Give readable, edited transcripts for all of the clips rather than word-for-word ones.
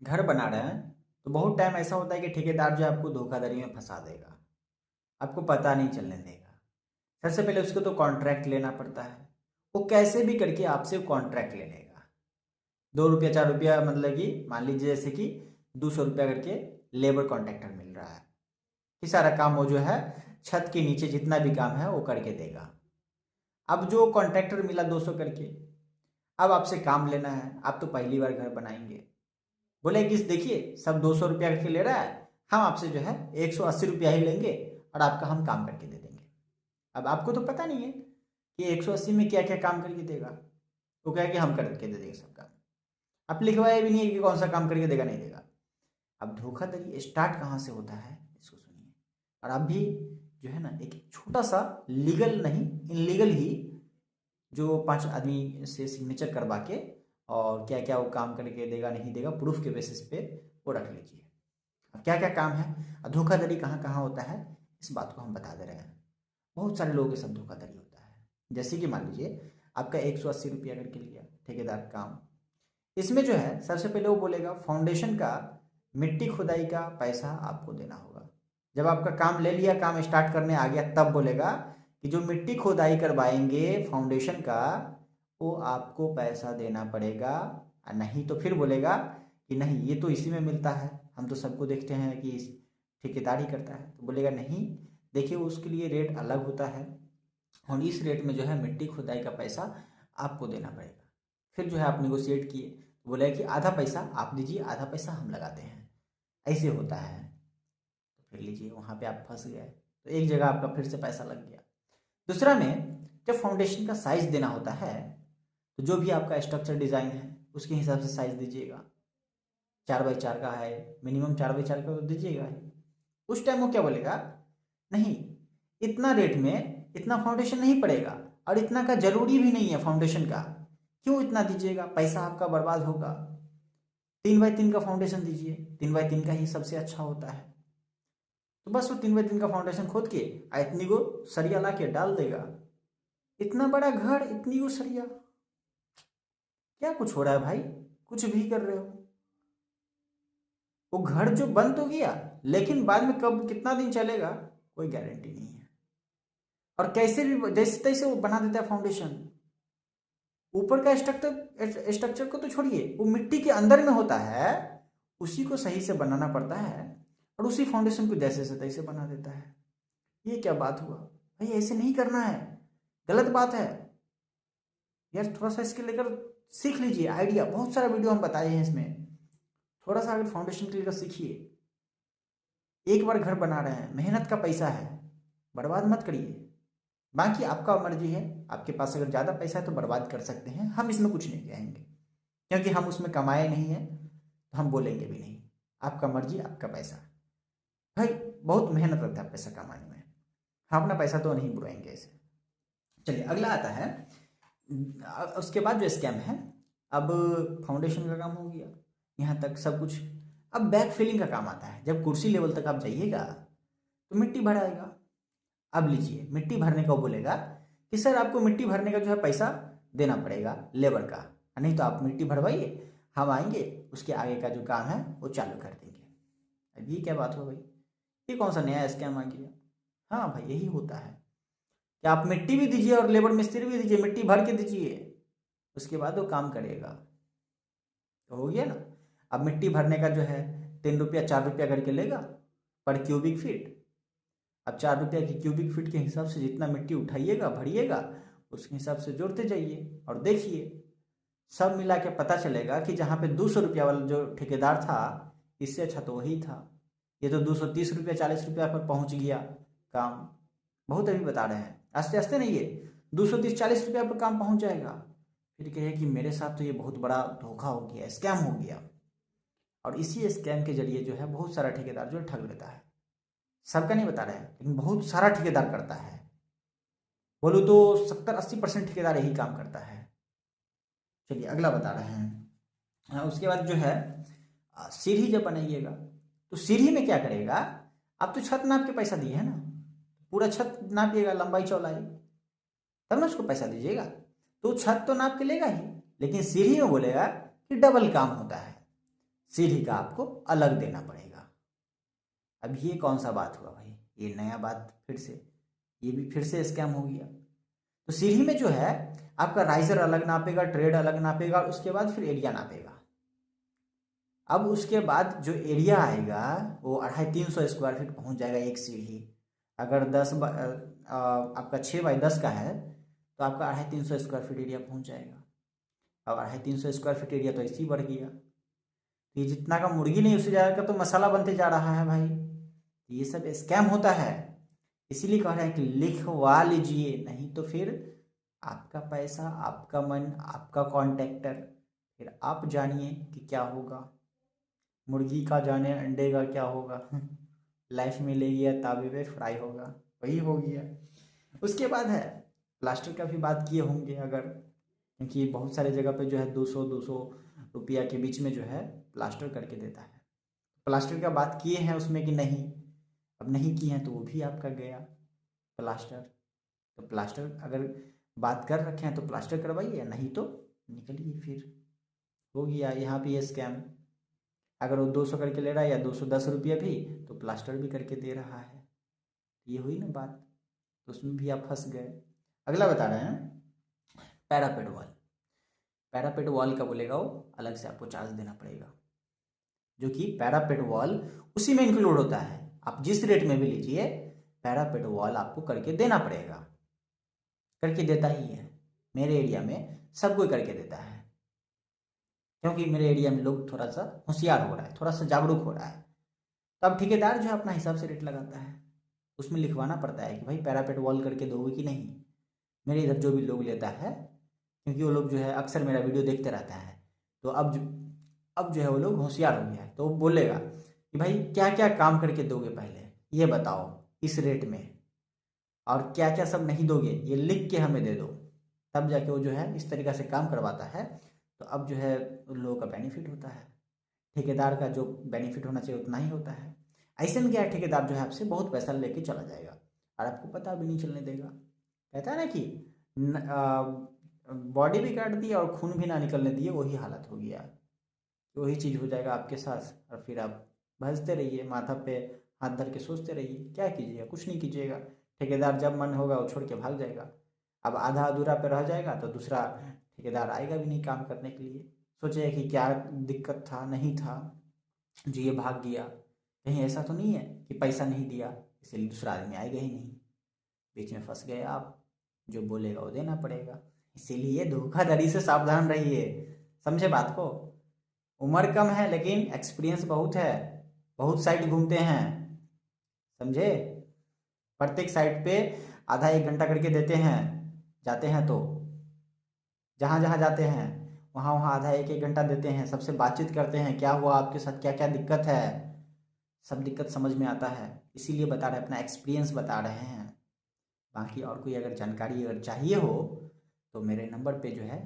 घर बना रहे हैं तो बहुत टाइम ऐसा होता है कि ठेकेदार जो है आपको धोखाधड़ी में फंसा देगा, आपको पता नहीं चलने देगा। सबसे पहले उसको तो कॉन्ट्रैक्ट लेना पड़ता है। वो कैसे भी करके आपसे कॉन्ट्रैक्ट ले लेगा। 2 रुपया 4 रुपया, मतलब कि मान लीजिए जैसे कि 200 रुपया करके लेबर कॉन्ट्रैक्टर मिल रहा है कि सारा काम वो जो है छत के नीचे जितना भी काम है वो करके देगा। अब जो कॉन्ट्रैक्टर मिला 200 करके, अब आपसे काम लेना है। आप तो पहली बार घर बनाएंगे, बोले कि देखिए सब 200 रुपया करके ले रहा है, हम आपसे जो है 180 रुपया ही लेंगे और आपका हम काम करके दे देंगे। अब आपको तो पता नहीं है कि 180 में क्या क्या काम करके देगा। वो क्या है कि हम करके दे देंगे सब काम। आप लिखवाया भी नहीं है कि कौन सा काम करके देगा नहीं देगा। अब धोखाधड़ी स्टार्ट कहाँ से होता है इसको सुनिए। और आप भी जो है ना एक छोटा सा लीगल नहीं, इनलीगल ही, जो 5 आदमी से सिग्नेचर करवा के और क्या क्या वो काम करके देगा नहीं देगा प्रूफ के बेसिस पे वो रख लीजिए। अब क्या क्या काम है और धोखाधड़ी कहाँ कहाँ होता है इस बात को हम बता दे रहे हैं। बहुत सारे लोगों के साथ धोखाधड़ी होता है। जैसे कि मान लीजिए आपका 180 रुपया करके लिया ठेकेदार काम। इसमें जो है सबसे पहले वो बोलेगा फाउंडेशन का मिट्टी खुदाई का पैसा आपको देना होगा। जब आपका काम ले लिया, काम स्टार्ट करने आ गया, तब बोलेगा कि जो मिट्टी खुदाई करवाएंगे फाउंडेशन का वो आपको पैसा देना पड़ेगा। और नहीं तो फिर बोलेगा कि नहीं ये तो इसी में मिलता है, हम तो सबको देखते हैं कि ठेकेदार ही करता है। तो बोलेगा नहीं, देखिए उसके लिए रेट अलग होता है और इस रेट में जो है मिट्टी खुदाई का पैसा आपको देना पड़ेगा। फिर जो है आप निगोशिएट किए, तो बोला कि आधा पैसा आप दीजिए आधा पैसा हम लगाते हैं, ऐसे होता है। तो फिर लीजिए वहाँ पे आप फंस गए, तो एक जगह आपका फिर से पैसा लग गया। दूसरा में जब फाउंडेशन का साइज देना होता है तो जो भी आपका स्ट्रक्चर डिज़ाइन है उसके हिसाब से साइज दीजिएगा। 4x4 का है, मिनिमम 4x4 का तो दीजिएगा ही। उस टाइम वो क्या बोलेगा, नहीं इतना रेट में इतना फाउंडेशन नहीं पड़ेगा और इतना का जरूरी भी नहीं है फाउंडेशन का, क्यों इतना दीजिएगा, पैसा आपका बर्बाद होगा। 3x3 का फाउंडेशन दीजिए, 3x3 का ही सबसे अच्छा होता है। तो बस वो 3x3 का फाउंडेशन खोद के इतनी को सरिया ला के डाल देगा। इतना बड़ा घर, इतनी को सरिया, क्या कुछ हो रहा है भाई, कुछ भी कर रहे हो। वो घर जो बन तो गया, लेकिन बाद में कब कितना दिन चलेगा कोई गारंटी नहीं है। और कैसे भी जैसे तैसे वो बना देता है फाउंडेशन। ऊपर का स्ट्रक्चर स्ट्रक्चर को तो छोड़िए, वो मिट्टी के अंदर में होता है, उसी को सही से बनाना पड़ता है और उसी फाउंडेशन को जैसे से तैसे बना देता है। ये क्या बात हुआ भाई, ऐसे नहीं करना है, गलत बात है यार। थोड़ा सा इसके लेकर सीख लीजिए आइडिया, बहुत सारा वीडियो हम बताए हैं इसमें। थोड़ा सा अगर फाउंडेशन के लेकर सीखिए। एक बार घर बना रहे हैं, मेहनत का पैसा है, बर्बाद मत करिए। बाकी आपका मर्जी है, आपके पास अगर ज़्यादा पैसा है तो बर्बाद कर सकते हैं, हम इसमें कुछ नहीं कहेंगे क्योंकि हम उसमें कमाए नहीं हैं, तो हम बोलेंगे भी नहीं। आपका मर्जी, आपका पैसा। भाई बहुत मेहनत लगता है पैसा कमाने में, हम अपना पैसा तो नहीं बुराएंगे ऐसे। चलिए अगला आता है। उसके बाद जो स्कैम है, अब फाउंडेशन का काम हो गया, यहाँ तक सब कुछ। अब बैक फिलिंग का काम आता है। जब कुर्सी लेवल तक आप जाइएगा तो मिट्टी भराएगा। अब लीजिए मिट्टी भरने को बोलेगा कि सर आपको मिट्टी भरने का जो है पैसा देना पड़ेगा लेबर का, नहीं तो आप मिट्टी भरवाइए, हम आएंगे उसके आगे का जो काम है वो चालू कर देंगे। अब ये क्या बात हो भाई, ये कौन सा नया स्कैम आ गया। हाँ भाई यही होता है कि आप मिट्टी भी दीजिए और लेबर मिस्त्री भी दीजिए, मिट्टी भर के दीजिए, उसके बाद वो काम करेगा। तो हो गया ना। अब मिट्टी भरने का जो है 3 रुपया 4 रुपया करके लेगा पर क्यूबिक फीट। अब 4 रुपया की क्यूबिक फीट के हिसाब से जितना मिट्टी उठाइएगा भरिएगा, उसके हिसाब से जोड़ते जाइए और देखिए सब मिला के पता चलेगा कि जहाँ पे 200 रुपया वाला जो ठेकेदार था, इससे अच्छा तो वही था। ये तो 230 रुपया 40 रुपया पर पहुंच गया काम। बहुत अभी बता रहे हैं, आस्ते आस्ते नहीं, ये 230 40 रुपया पर काम पहुंच जाएगा। फिर कहे कि मेरे साथ तो ये बहुत बड़ा धोखा हो गया, स्कैम हो गया। और इसी स्कैम के जरिए जो है बहुत सारा ठेकेदार जो है ठग लेता है। सबका नहीं बता रहे हैं, लेकिन बहुत सारा ठेकेदार करता है। बोलो तो 70-80% ठेकेदार यही काम करता है। चलिए अगला बता रहे हैं। उसके बाद जो है सीढ़ी जब बनाइएगा तो सीढ़ी में क्या करेगा, आप तो छत नाप के पैसा दिए है ना, पूरा छत नापिएगा लंबाई चौड़ाई, तब ना उसको पैसा दीजिएगा। तो छत तो नाप के लेगा ही, लेकिन सीढ़ी में बोलेगा कि डबल काम होता है। सीढ़ी का आपको अलग देना पड़ेगा। अब ये कौन सा बात हुआ भाई, ये नया बात फिर से, ये भी फिर से स्कैम हो गया। तो सीढ़ी में जो है आपका राइजर अलग नापेगा, ट्रेड अलग नापेगा, और उसके बाद फिर एरिया नापेगा। अब उसके बाद जो एरिया आएगा वो 250-300 स्क्वायर फीट पहुंच जाएगा एक सीढ़ी। अगर आपका 6x10 का है तो आपका 250-300 स्क्वायर फीट एरिया पहुंच जाएगा। अब 250-300 स्क्वायर फीट एरिया तो ऐसे ही बढ़ गया। तो ये जितना का मुर्गी नहीं उससे ज़्यादा का तो मसाला बनते जा रहा है भाई। ये सब स्कैम होता है, इसीलिए कह रहे हैं कि लिखवा लीजिए, नहीं तो फिर आपका पैसा, आपका मन, आपका कॉन्ट्रैक्टर, फिर आप जानिए कि क्या होगा। मुर्गी का जाने अंडे का क्या होगा। लाइफ में ले गया तावे पे फ्राई होगा, वही हो गया। उसके बाद है प्लास्टर का भी बात किए होंगे अगर, क्योंकि बहुत सारे जगह पे जो है 200 रुपया के बीच में जो है प्लास्टर करके देता है। प्लास्टर का बात किए हैं उसमें कि नहीं, अब नहीं किए हैं तो वो भी आपका गया प्लास्टर। तो प्लास्टर अगर बात कर रखे हैं तो प्लास्टर करवाइए, नहीं तो निकलिए फिर। हो गया यहाँ पे ये स्कैम। अगर वो 200 करके ले रहा है या 210 रुपया भी, तो प्लास्टर भी करके दे रहा है। ये हुई ना बात, तो उसमें भी आप फंस गए। अगला बता रहे हैं पैरापेड वॉल। पैरापेड वॉल का बोलेगा वो अलग से आपको चार्ज देना पड़ेगा, जो कि पैरापेड वॉल उसी में इंक्लूड होता है। आप जिस रेट में भी लीजिए पैरापेड वॉल आपको करके देना पड़ेगा, करके देता ही है। मेरे एरिया में सब कोई करके देता है, क्योंकि मेरे एरिया में लोग थोड़ा सा होशियार हो रहा है, थोड़ा सा जागरूक हो रहा है। तो अब ठेकेदार जो है अपना हिसाब से रेट लगाता है, उसमें लिखवाना पड़ता है कि भाई पैरापेड वॉल करके दोगे कि नहीं। मेरे इधर जो भी लोग लेता है, क्योंकि वो लोग जो है अक्सर मेरा वीडियो देखते रहता है, तो अब जो है वो लोग होशियार हो गया है, तो वो बोलेगा कि भाई क्या क्या काम करके दोगे, पहले ये बताओ इस रेट में, और क्या क्या सब नहीं दोगे ये लिख के हमें दे दो। तब जाके वो जो है इस तरीक़ा से काम करवाता है। तो अब जो है उन लोगों का बेनिफिट होता है, ठेकेदार का जो बेनिफिट होना चाहिए उतना ही होता है। ऐसे में क्या है, ठेकेदार जो है आपसे बहुत पैसा लेके चला जाएगा और आपको पता भी नहीं चलने देगा। कहता है ना कि बॉडी भी काट दी और खून भी ना निकलने दिए, वही हालत हो गया। वही चीज़ हो जाएगा आपके साथ, और फिर आप भजते रहिए, माथा पे हाथ धर के सोचते रहिए। क्या कीजिएगा, कुछ नहीं कीजिएगा। ठेकेदार जब मन होगा वो छोड़ के भाग जाएगा। अब आधा अधूरा पे रह जाएगा तो दूसरा ठेकेदार आएगा भी नहीं काम करने के लिए। सोचेगा कि क्या दिक्कत था, नहीं था जो ये भाग गया। कहीं ऐसा तो नहीं है कि पैसा नहीं दिया इसलिए दूसरा आदमी आएगा ही नहीं। बीच में फंस गए आप, जो बोलेगा वो देना पड़ेगा। इसीलिए धोखाधड़ी से सावधान रहिए। समझे बात को। उम्र कम है लेकिन एक्सपीरियंस बहुत है, बहुत साइट घूमते हैं, समझे। प्रत्येक साइट पे आधा 1 घंटा करके देते हैं, जाते हैं तो जहाँ जहाँ जाते हैं वहाँ वहाँ आधा 1-1 घंटा देते हैं, सबसे बातचीत करते हैं, क्या हुआ आपके साथ, क्या क्या दिक्कत है, सब दिक्कत समझ में आता है। इसीलिए बता रहे हैं, अपना एक्सपीरियंस बता रहे हैं। बाकी और कोई अगर जानकारी अगर चाहिए हो तो मेरे नंबर पे जो है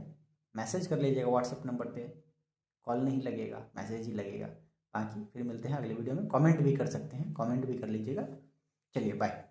मैसेज कर लीजिएगा, व्हाट्सएप नंबर पे। कॉल नहीं लगेगा, मैसेज ही लगेगा। बाकी फिर मिलते हैं अगले वीडियो में। कमेंट भी कर सकते हैं, कमेंट भी कर लीजिएगा। चलिए बाय।